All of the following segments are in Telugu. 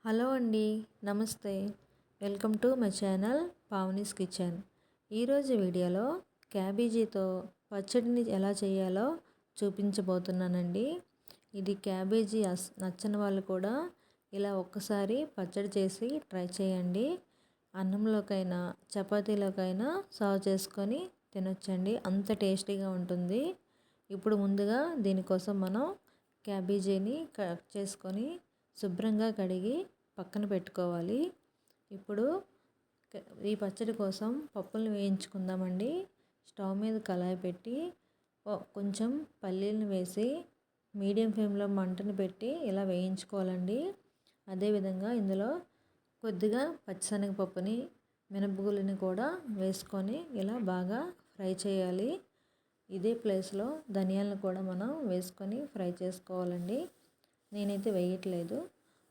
హలో అండి. నమస్తే. Welcome to my channel Pavani's kitchen. ఈరోజు వీడియోలో క్యాబేజీతో పచ్చడిని ఎలా చేయాలో చూపించబోతున్నానండి. ఇది క్యాబేజీ నచ్చని వాళ్ళు కూడా ఇలా ఒక్కసారి పచ్చడి చేసి ట్రై చేయండి. అన్నంలోకైనా చపాతీలోకైనా సర్వ్ చేసుకొని తినొచ్చండి. అంత టేస్టీగా ఉంటుంది. ఇప్పుడు ముందుగా దీనికోసం మనం క్యాబేజీని కట్ చేసుకొని శుభ్రంగా కడిగి పక్కన పెట్టుకోవాలి. ఇప్పుడు ఈ పచ్చడి కోసం పప్పులను వేయించుకుందామండి. స్టవ్ మీద కళాయి పెట్టి కొంచెం పల్లీలను వేసి మీడియం ఫ్లేమ్లో మంటను పెట్టి ఇలా వేయించుకోవాలండి. అదేవిధంగా ఇందులో కొద్దిగా పచ్చిశనగపప్పుని, మినపగుళ్ళని కూడా వేసుకొని ఇలా బాగా ఫ్రై చేయాలి. ఇదే ప్లేస్లో ధనియాలను కూడా మనం వేసుకొని ఫ్రై చేసుకోవాలండి. నేనైతే వేయట్లేదు.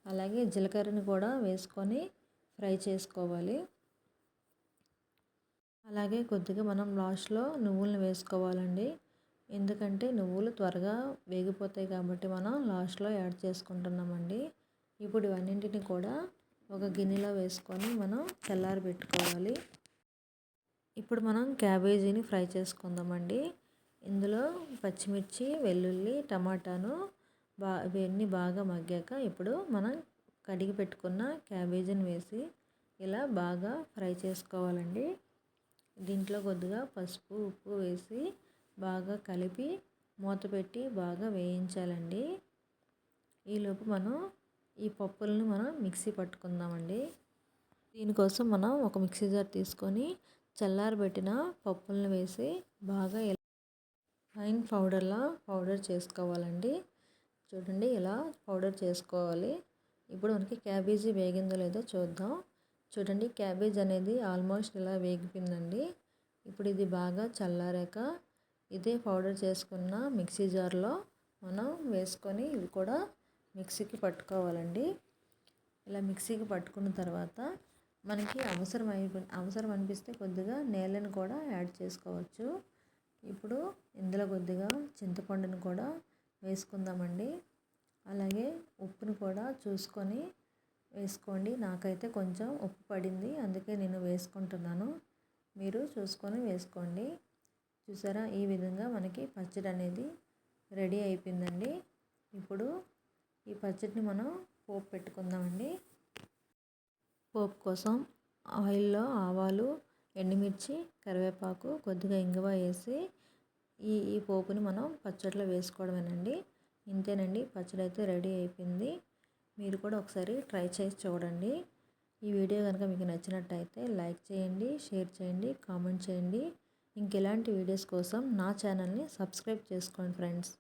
అలాగే జీలకర్రని కూడా వేసుకొని ఫ్రై చేసుకోవాలి. అలాగే కొద్దిగా మనం లాస్ట్లో నువ్వులను వేసుకోవాలండి. ఎందుకంటే నువ్వులు త్వరగా వేగిపోతాయి కాబట్టి మనం లాస్ట్లో యాడ్ చేసుకుంటున్నామండి. ఇప్పుడు ఇవన్నింటిని కూడా ఒక గిన్నెలో వేసుకొని మనం చల్లారబెట్టుకోవాలి. ఇప్పుడు మనం క్యాబేజీని ఫ్రై చేసుకుందామండి. ఇందులో పచ్చిమిర్చి, వెల్లుల్లి, టమాటాను ఇవన్నీ బాగా మగ్గాక ఇప్పుడు మనం కడిగి పెట్టుకున్న క్యాబేజీని వేసి ఇలా బాగా ఫ్రై చేసుకోవాలండి. దీంట్లో కొద్దిగా పసుపు, ఉప్పు వేసి బాగా కలిపి మూత పెట్టి బాగా వేయించాలండి. ఈలోపు మనం ఈ పప్పులను మనం మిక్సీ పట్టుకుందామండి. దీనికోసం మనం ఒక మిక్సీ జార్ తీసుకొని చల్లారబెట్టిన పప్పులను వేసి బాగా ఫైన్ పౌడర్ చేసుకోవాలండి. చూడండి ఇలా పౌడర్ చేసుకోవాలి. ఇప్పుడు మనకి క్యాబేజీ వేగిందో లేదో చూద్దాం. చూడండి క్యాబేజ్ అనేది ఆల్మోస్ట్ ఇలా వేగిపోయిందండి. ఇప్పుడు ఇది బాగా చల్లారాక ఇదే పౌడర్ చేసుకున్న మిక్సీ జార్లో మనం వేసుకొని ఇవి కూడా మిక్సీకి పట్టుకోవాలండి. ఇలా మిక్సీకి పట్టుకున్న తర్వాత మనకి అవసరం అనిపిస్తే కొద్దిగా నీళ్ళని కూడా యాడ్ చేసుకోవచ్చు. ఇప్పుడు ఇందులో కొద్దిగా చింతపండును కూడా వేసుకుందామండి. అలాగే ఉప్పును కూడా చూసుకొని వేసుకోండి. నాకైతే కొంచెం ఉప్పు పడింది, అందుకే నేను వేసుకుంటున్నాను. మీరు చూసుకొని వేసుకోండి. చూసారా, ఈ విధంగా మనకి పచ్చడి అనేది రెడీ అయిపోయిందండి. ఇప్పుడు ఈ పచ్చడిని మనం పోపు పెట్టుకుందామండి. పోపు కోసం ఆయిల్లో ఆవాలు, ఎండుమిర్చి, కరివేపాకు, కొద్దిగా ఇంగువ వేసి ఈ పోపుని మనం పచ్చడిలో వేసుకోవడమేనండి. ఇంతేనండి, పచ్చడి అయితే రెడీ అయిపోయింది. మీరు కూడా ఒకసారి ట్రై చేసి చూడండి. ఈ వీడియో కనుక మీకు నచ్చినట్టయితే లైక్ చేయండి, షేర్ చేయండి, కామెంట్ చేయండి. ఇంకెలాంటి వీడియోస్ కోసం నా ఛానల్ని సబ్స్క్రైబ్ చేసుకోండి ఫ్రెండ్స్.